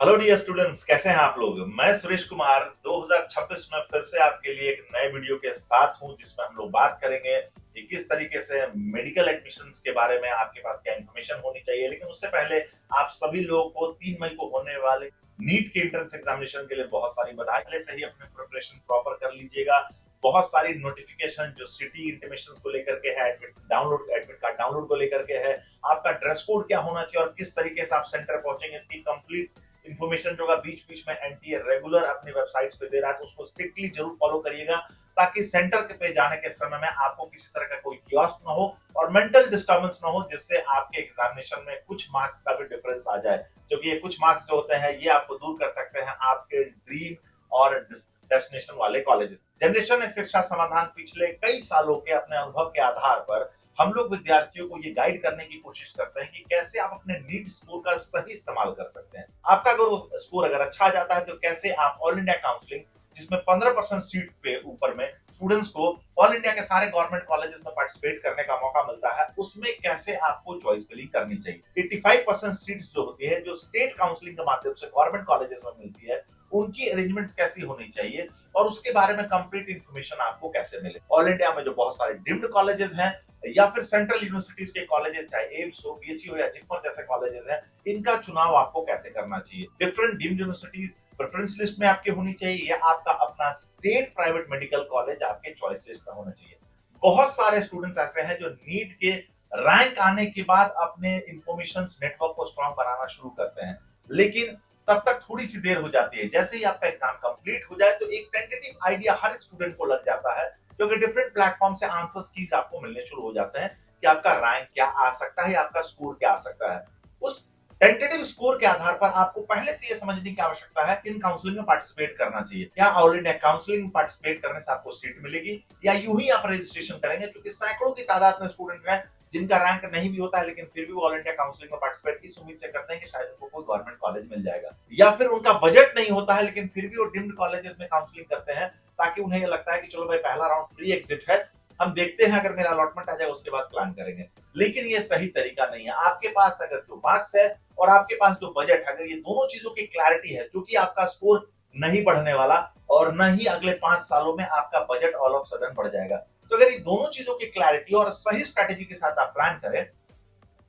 Hello dear students, कैसे हैं आप लोग। मैं सुरेश कुमार 2026 में फिर से आपके लिए एक नए वीडियो के साथ हूं, जिसमें हम लोग बात करेंगे कि किस तरीके से मेडिकल एडमिशन्स के बारे में आपके पास क्या इन्फॉर्मेशन होनी चाहिए। लेकिन उससे पहले आप सभी लोगों को 3 मई को होने वाले नीट के एंट्रेंस एग्जामिनेशन के लिए बहुत सारी बधाई। पहले से ही अपने प्रिपरेशन प्रॉपर कर लीजिएगा। बहुत सारी नोटिफिकेशन जो सिटी इंटीमेशन को लेकर के है, एडमिट कार्ड डाउनलोड को लेकर के है, आपका ड्रेस कोड क्या होना चाहिए और किस तरीके से आप सेंटर पहुंचेंगे, इसकी कंप्लीट इन्फॉर्मेशन जो बीच बीच में एनटीए रेगुलर अपनी वेबसाइट्स पे दे रहा है, तो उसको स्ट्रिक्टली जरूर फॉलो करिएगा, ताकि सेंटर पे जाने के समय में आपको किसी तरह का कोई कियोस्क ना हो और मेंटल डिस्टर्बेंस ना हो, जिससे आपके एग्जामिनेशन में कुछ मार्क्स का भी डिफरेंस आ जाए। क्योंकि ये कुछ मार्क्स जो होते हैं ये आपको दूर कर सकते हैं आपके ड्रीम और डेस्टिनेशन वाले कॉलेजेस। जनरेशन शिक्षा समाधान पिछले कई सालों के अपने अनुभव के आधार पर हम लोग विद्यार्थियों को ये गाइड करने की कोशिश करते हैं कि कैसे आप अपने नीट स्कोर का सही इस्तेमाल कर सकते हैं। आपका अगर स्कोर अगर अच्छा आ जाता है तो कैसे आप ऑल इंडिया काउंसलिंग, जिसमें 15% सीट पे ऊपर में स्टूडेंट्स को ऑल इंडिया के सारे गवर्नमेंट कॉलेजेस में पार्टिसिपेट करने का मौका मिलता है, उसमें कैसे आपको चॉइस फिलिंग करनी चाहिए। 85% सीट्स जो होती है, जो स्टेट काउंसलिंग के माध्यम से गवर्नमेंट कॉलेजेस में मिलती है, उनकी अरेंजमेंट कैसी होनी चाहिए और उसके बारे में कंप्लीट इंफॉर्मेशन आपको कैसे मिले। ऑल इंडिया में जो बहुत सारे डीम्ड कॉलेजेस हैं या फिर सेंट्रल यूनिवर्सिटीज के कॉलेजेस, चाहे एम्स हो, बीएचयू हो या जिपमर जैसे कॉलेजेस हैं, इनका चुनाव आपको कैसे करना चाहिए। Different deemed universities preference list में आपके होनी चाहिए या आपका अपना स्टेट प्राइवेट मेडिकल कॉलेज आपके चॉइस लिस्ट में होना चाहिए। बहुत सारे स्टूडेंट्स ऐसे हैं जो नीट के रैंक आने के बाद अपने इंफॉर्मेशन नेटवर्क को स्ट्रॉन्ग बनाना शुरू करते हैं, लेकिन तब तक थोड़ी सी देर हो जाती है। जैसे ही आपका एग्जाम कंप्लीट हो जाए तो एक टेंटेटिव आइडिया हर एक स्टूडेंट को लग जाता है, क्योंकि डिफरेंट प्लेटफॉर्म से आंसर्स कीज आपको मिलने शुरू हो जाते हैं कि आपका रैंक क्या आ सकता है, आपका स्कोर क्या आ सकता है। उस टेंटेटिव स्कोर के आधार पर आपको पहले से ये समझने की आवश्यकता है कि इन काउंसलिंग में पार्टिसिपेट करना चाहिए। क्या ऑल इंडिया काउंसलिंग में पार्टिसिपेट करने से आपको सीट मिलेगी या यूं ही आप रजिस्ट्रेशन करेंगे, क्योंकि सैकड़ों की तादाद में स्टूडेंट हैं जिनका रैंक नहीं भी होता है, लेकिन फिर भी वो ऑल इंडिया काउंसलिंग में पार्टिसिपेट इस उम्मीद से करते हैं कि शायद उनको कोई गवर्नमेंट कॉलेज मिल जाएगा, या फिर उनका बजट नहीं होता है लेकिन फिर भी वो डिम्ड कॉलेजेस में काउंसलिंग करते हैं, ताकि उन्हें ये लगता है कि चलो भाई पहला राउंड फ्री एग्जिट है, हम देखते हैं अगर मेरा अलॉटमेंट आ जाए उसके बाद प्लान करेंगे। लेकिन ये सही तरीका नहीं है। आपके पास अगर जो मार्क्स है और आपके पास जो बजट है, अगर ये दोनों चीजों की क्लैरिटी है, क्योंकि आपका स्कोर नहीं बढ़ने वाला और न ही अगले 5 सालों में आपका बजट ऑल ऑफ सडन बढ़ जाएगा, तो अगर ये दोनों चीजों की क्लैरिटी और सही स्ट्रेटेजी के साथ आप प्लान करें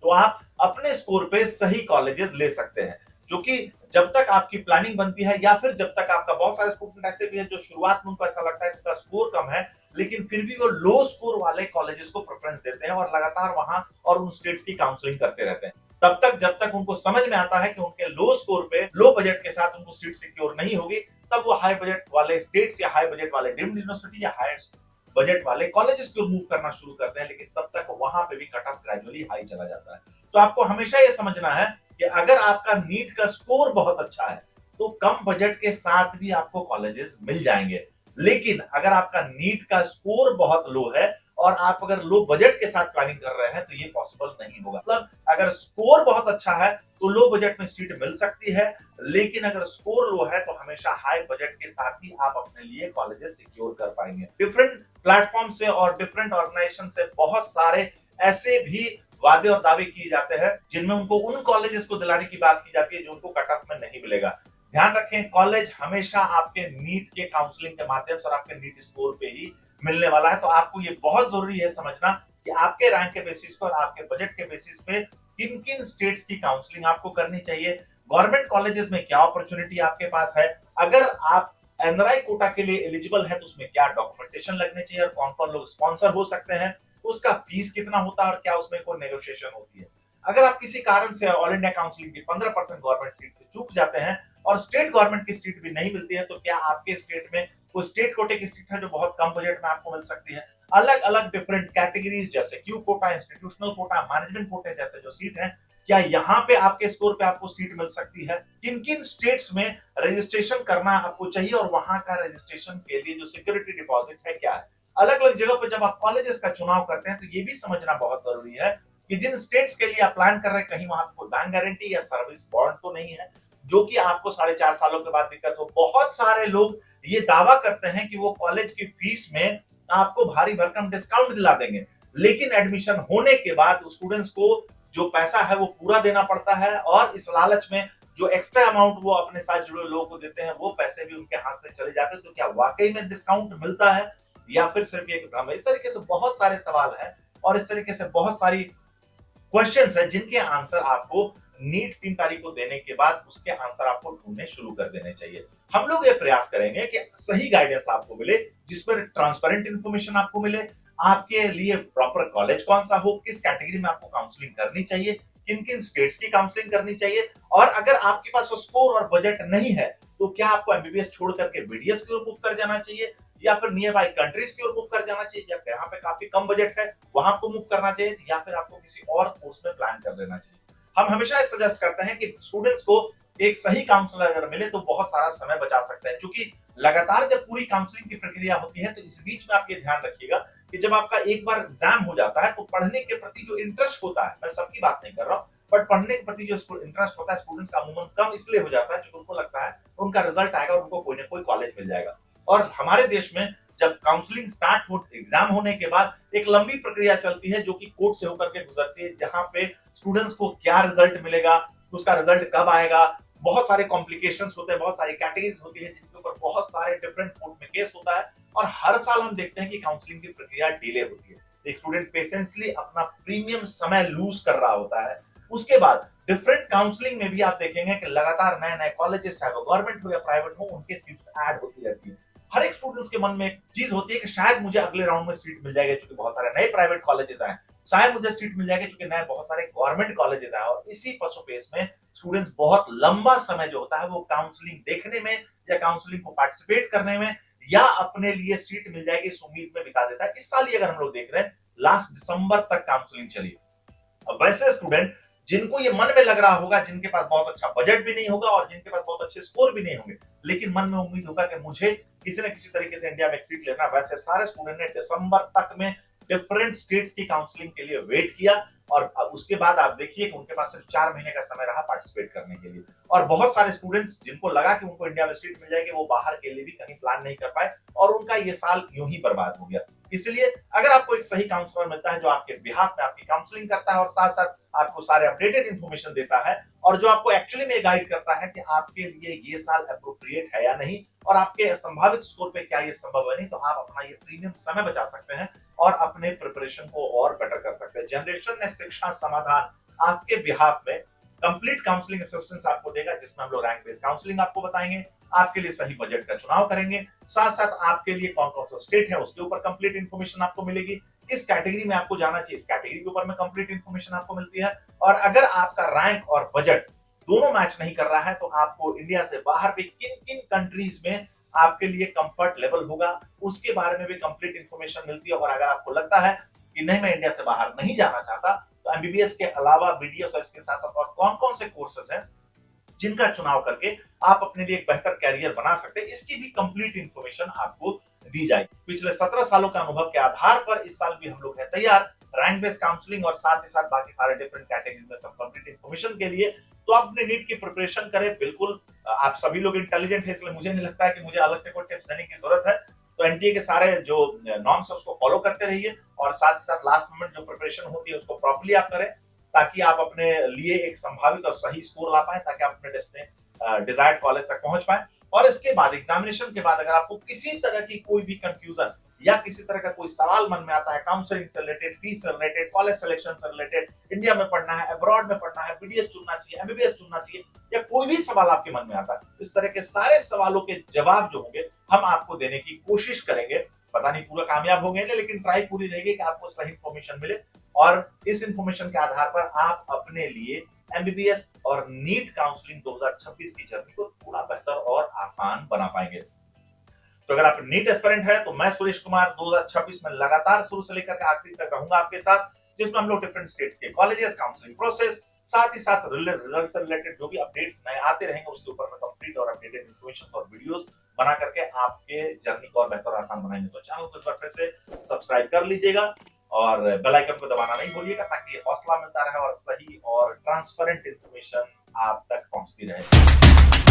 तो आप अपने स्कोर पे सही कॉलेजेस ले सकते हैं। जो कि जब तक आपकी प्लानिंग बनती है या फिर जब तक आपका, बहुत सारे स्टूडेंट ऐसे भी है जो शुरुआत में उनको ऐसा लगता है कि उनका स्कोर कम है, लेकिन फिर भी वो लो स्कोर वाले कॉलेजेस को प्रेफरेंस देते हैं और लगातार वहां और उन स्टेट्स की काउंसलिंग करते रहते हैं। तब तक जब तक उनको समझ में आता है कि उनके लो स्कोर पे लो बजट के साथ उनको सीट सिक्योर नहीं होगी, तब वो हाई बजट वाले स्टेट्स या हाई बजट वाले डीम्ड यूनिवर्सिटी या हाई बजट वाले कॉलेजेस को मूव करना शुरू करते हैं, लेकिन तब तक वहां पे भी कट ऑफ ग्रेजुअली हाई चला जाता है। तो आपको हमेशा ये समझना है कि अगर आपका नीट का स्कोर बहुत अच्छा है तो कम बजट के साथ भी आपको कॉलेजेस मिल जाएंगे। लेकिन अगर आपका नीट का स्कोर बहुत लो है और आप अगर लो बजट के साथ प्लानिंग कर रहे हैं तो ये पॉसिबल नहीं होगा। मतलब अगर स्कोर बहुत अच्छा है तो लो बजट में सीट मिल सकती है, लेकिन अगर स्कोर लो है तो हमेशा हाई बजट के साथ ही आप अपने लिए कॉलेजेस सिक्योर कर पाएंगे। डिफरेंट प्लेटफॉर्म से और डिफरेंट ऑर्गेनाइजेशन से बहुत सारे ऐसे भी वादे और दावे किए जाते हैं जिनमें उनको उन कॉलेजेस को दिलाने की बात की जाती है जो उनको कट ऑफ में नहीं मिलेगा। ध्यान रखें, कॉलेज हमेशा आपके नीट के काउंसलिंग के माध्यम से और आपके नीट स्कोर पे ही मिलने वाला है। तो आपको ये बहुत जरूरी है समझना कि आपके रैंक के बेसिस पर, आपके बजट के बेसिस पे किन किन स्टेट्स की काउंसलिंग आपको करनी चाहिए, गवर्नमेंट कॉलेजेस में क्या अपॉर्चुनिटी आपके पास है, अगर आप एनआरआई कोटा के लिए एलिजिबल है तो उसमें क्या डॉक्यूमेंटेशन लगने चाहिए और कौन कौन लोग स्पॉन्सर हो सकते हैं, उसका फीस कितना होता है और क्या उसमें कोई नेगोशिएशन होती है। अगर आप किसी कारण से ऑल इंडिया काउंसलिंग की 15% गवर्नमेंट सीट से चूक जाते हैं और स्टेट गवर्नमेंट की सीट भी नहीं मिलती है, तो क्या आपके स्टेट में कोई स्टेट कोटे की सीट है जो बहुत कम बजट में आपको मिल सकती है। अलग अलग डिफरेंट कैटेगरीज जैसे Q quota, institutional quota, management कोटे जैसे जो सीट है, क्या यहाँ पे आपके स्कोर पे आपको सीट मिल सकती है। किन किन स्टेट्स में रजिस्ट्रेशन करना आपको चाहिए और वहां का रजिस्ट्रेशन के लिए जो सिक्योरिटी डिपॉजिट है क्या है। अलग अलग जगह पर जब आप कॉलेजेस का चुनाव करते हैं तो ये भी समझना बहुत जरूरी है कि जिन स्टेट्स के लिए आप प्लान कर रहे हैं कहीं वहां कोई बैंक गारंटी या सर्विस बॉन्ड तो नहीं है जो कि आपको 4.5 सालों के बाद दिक्कत हो। बहुत सारे लोग ये दावा करते हैं कि वो कॉलेज की फीस में आपको भारी भरकम डिस्काउंट दिला देंगे, लेकिन एडमिशन होने के बाद स्टूडेंट्स को जो पैसा है वो पूरा देना पड़ता है और इस लालच में जो एक्स्ट्रा अमाउंट वो अपने साथ जुड़े लोगों को देते हैं वो पैसे भी उनके हाथ से चले जाते हैं। तो क्या वाकई में डिस्काउंट मिलता है या फिर सिर्फ एक भ्रम है? इस तरीके से बहुत सारे सवाल हैं और इस तरीके से बहुत सारी क्वेश्चंस है जिनके आंसर आपको नीट 3 तारीख को देने के बाद उसके आंसर आपको ढूंढने शुरू कर देने चाहिए। हम लोग ये प्रयास करेंगे कि सही गाइडेंस आपको मिले, जिसमें ट्रांसपेरेंट इंफॉर्मेशन आपको मिले, आपके लिए प्रॉपर कॉलेज कौन सा हो, किस कैटेगरी में आपको काउंसलिंग करनी चाहिए, किन किन स्टेट्स की काउंसलिंग करनी चाहिए, और अगर आपके पास स्कोर और बजट नहीं है तो क्या आपको एमबीबीएस छोड़ करके बीडीएस की ओर मूव कर जाना चाहिए या फिर नियर बाई कंट्रीज की ओर मूव कर जाना चाहिए, या यहाँ पे काफी कम बजट है वहां आपको मूव करना चाहिए, या फिर आपको किसी और कोर्स में प्लान कर लेना चाहिए। हम हमेशा सजेस्ट करते हैं कि स्टूडेंट्स को एक सही काउंसलर अगर मिले तो बहुत सारा समय बचा सकते हैं, क्योंकि लगातार जब पूरी काउंसलिंग की प्रक्रिया होती है तो इस बीच में आप ये ध्यान रखिएगा कि जब आपका एक बार एग्जाम हो जाता है तो पढ़ने के प्रति जो इंटरेस्ट होता है, मैं सबकी बात नहीं कर रहा हूँ, बट पढ़ने के प्रति जो इंटरेस्ट होता है स्टूडेंट्स का अमूमन कम इसलिए हो जाता है क्योंकि उनको लगता है उनका रिजल्ट आएगा और उनको कोई ना कोई कॉलेज मिल जाएगा। और हमारे देश में जब काउंसलिंग स्टार्ट हो, एग्जाम होने के बाद एक लंबी प्रक्रिया चलती है जो कि कोर्ट से होकर के गुजरती है, जहां पे स्टूडेंट्स को क्या रिजल्ट मिलेगा, उसका रिजल्ट कब आएगा, बहुत सारे कॉम्प्लिकेशंस होते हैं, बहुत सारी कैटेगरीज होती है जिनके ऊपर बहुत सारे डिफरेंट कोर्ट में केस होता है, और हर साल हम देखते हैं कि काउंसलिंग की प्रक्रिया डिले होती है। एक स्टूडेंट पेशेंसली अपना प्रीमियम समय लूज कर रहा होता है। उसके बाद डिफरेंट काउंसलिंग में भी आप देखेंगे कि लगातार नए नए कॉलेजेस, चाहे वो गवर्नमेंट हो या प्राइवेट हो, उनके सीट्स ऐड होती रहती है। हर एक स्टूडेंट्स के मन में एक चीज होती है कि शायद मुझे अगले राउंड में सीट मिल जाएगी क्योंकि बहुत सारे नए प्राइवेट कॉलेजेस आए, शायद मुझे सीट मिल जाएगी क्योंकि नए बहुत सारे गवर्नमेंट कॉलेजेस आए, और इसी पशुपेश में स्टूडेंट्स बहुत लंबा समय जो होता है वो काउंसलिंग देखने में या काउंसलिंग को पार्टिसिपेट करने में या अपने लिए सीट मिल जाएगी इस उम्मीद में बिता देता है। इस साल ही अगर हम लोग देख रहे हैं लास्ट दिसंबर तक काउंसलिंग चली। अब वैसे स्टूडेंट जिनको ये मन में लग रहा होगा, जिनके पास बहुत अच्छा बजट भी नहीं होगा और जिनके पास बहुत अच्छे स्कोर भी नहीं होंगे, लेकिन मन में उम्मीद होगा कि मुझे किसी न किसी तरीके से इंडिया में एक सीट लेना, वैसे सारे स्टूडेंट ने दिसंबर तक में डिफरेंट स्टेट्स की काउंसलिंग के लिए वेट किया, और उसके बाद आप देखिए कि उनके पास सिर्फ 4 महीने का समय रहा पार्टिसिपेट करने के लिए। और बहुत सारे स्टूडेंट्स जिनको लगा कि उनको इंडिया में सीट मिल जाएगी, वो बाहर के लिए भी कहीं प्लान नहीं कर पाए और उनका ये साल यूं ही बर्बाद हो गया। इसलिए अगर आपको एक सही काउंसलर मिलता है जो आपके बिहाफ में आपकी काउंसलिंग करता है और साथ साथ आपको सारे अपडेटेड इंफॉर्मेशन देता है, और जो आपको एक्चुअली में गाइड करता है कि आपके लिए ये साल अप्रोप्रिएट है या नहीं और आपके संभावित स्कोर पे क्या ये संभव है नहीं, तो आप अपना ये प्रीमियम समय बचा सकते हैं और अपने प्रिपरेशन को और बेटर कर सकते हैं। जनरेशन ने शिक्षा समाधान आपके बिहाफ में कंप्लीट काउंसलिंग असिस्टेंस आपको देगा, जिसमें हम लोग रैंक बेस्ड काउंसलिंग आपको बताएंगे, आपके लिए सही बजट का चुनाव करेंगे, साथ साथ आपके लिए कौन कौन सा स्टेट है उसके ऊपर कंप्लीट इंफॉर्मेशन आपको मिलेगी, किस कैटेगरी में आपको जाना चाहिए इस कैटेगरी के ऊपर में कंप्लीट इंफॉर्मेशन आपको मिलती है, और अगर आपका रैंक और बजट दोनों मैच नहीं कर रहा है तो आपको इंडिया से बाहर भी किन किन कंट्रीज में आपके लिए कंफर्ट लेवल होगा उसके बारे में भी कंप्लीट इंफॉर्मेशन मिलती है। और अगर आपको लगता है कि नहीं मैं इंडिया से बाहर नहीं जाना चाहता, तो एमबीबीएस के अलावा बीडीएस और इसके साथ साथ और कौन कौन से कोर्सेज हैं जिनका चुनाव करके आप अपने लिए एक बेहतर कैरियर बना सकते हैं, इसकी भी कंप्लीट इंफॉर्मेशन आपको दी जाएगी। पिछले 17 सालों के अनुभव के आधार पर इस साल भी हम लोग हैं तैयार रैंक बेस्ड काउंसलिंग और साथ ही साथ बाकी सारे डिफरेंट कैटेगरीज में सब कंप्लीट इंफॉर्मेशन के लिए। तो आप अपने नीट की प्रिपरेशन करें। बिल्कुल आप सभी लोग इंटेलिजेंट है, इसलिए मुझे नहीं लगता है कि मुझे अलग से कोई टिप्स देने की जरूरत है। तो एनटीए के सारे जो नॉर्म्स है उसको फॉलो करते रहिए और साथ ही साथ लास्ट मोमेंट जो प्रिपरेशन होती है उसको प्रॉपर्ली आप करें, ताकि आप अपने लिए एक संभावित और सही स्कोर ला पाए, ताकि आप अपने डिजायर्ड कॉलेज तक पहुंच पाए। और इसके बाद एग्जामिनेशन के बाद अगर आपको किसी तरह की कोई भी कंफ्यूजन या किसी तरह का कोई सवाल मन में आता है काउंसलिंग से रिलेटेड, फीस से रिलेटेड, कॉलेज सिलेक्शन से रिलेटेड, इंडिया में पढ़ना है, अब्रॉड में पढ़ना है, बीडीएस चुनना चाहिए, एमबीबीएस चुनना चाहिए, या कोई भी सवाल आपके मन में आता है, इस तरह के सारे सवालों के जवाब जो होंगे हम आपको देने की कोशिश करेंगे। पता नहीं पूरा कामयाब होंगे, लेकिन ट्राई पूरी रहेगी कि आपको सही इंफॉर्मेशन मिले और इस इंफॉर्मेशन के आधार पर आप अपने लिए एमबीबीएस और नीट काउंसलिंग 2026 की जर्नी को थोड़ा बेहतर और आसान बना पाएंगे। तो अगर आप नीट एस्पिरेंट है तो मैं सुरेश कुमार 2026 में लगातार शुरू से लेकर के आखिरी तक रहूंगा आपके साथ, जिसमें हम लोग डिफरेंट स्टेट्स के कॉलेजेस, काउंसलिंग प्रोसेस, साथ ही साथ रिजल्ट से रिलेटेड जो भी अपडेट्स नए आते रहेंगे उसके ऊपर में कंप्लीट और अपडेटेड इंफॉर्मेशन और वीडियोस बना करके आपके जर्नी को और बेहतर और आसान बनाएंगे। तो चैनल को एक बार फिर से सब्सक्राइब कर लीजिएगा और बेल आइकन को दबाना नहीं भूलिएगा, ताकि हौसला मिलता रहे और सही और ट्रांसपेरेंट इंफॉर्मेशन आप तक पहुंचती रहे।